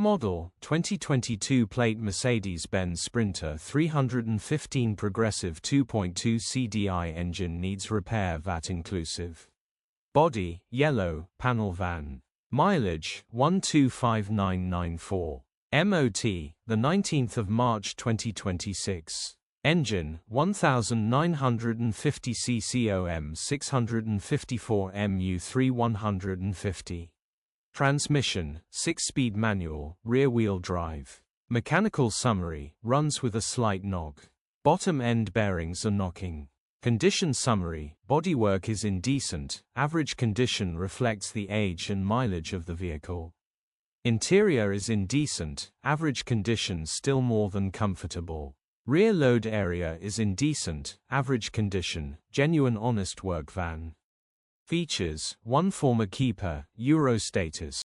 model, 2022 plate Mercedes-Benz Sprinter 315 progressive 2.2 CDI engine needs repair VAT inclusive. Body, yellow, panel van. Mileage, 125994. MOT, the 19th of March 2026. Engine, 1950 cc OM654 MU3 150. Transmission, 6-speed manual, rear-wheel drive. Mechanical summary, runs with a slight knock. Bottom end bearings are knocking. Condition summary, bodywork is indecent, average condition reflects the age and mileage of the vehicle. Interior is indecent, average condition still more than comfortable. Rear load area is indecent, average condition, genuine honest work van. Features, 1 former keeper, Euro status.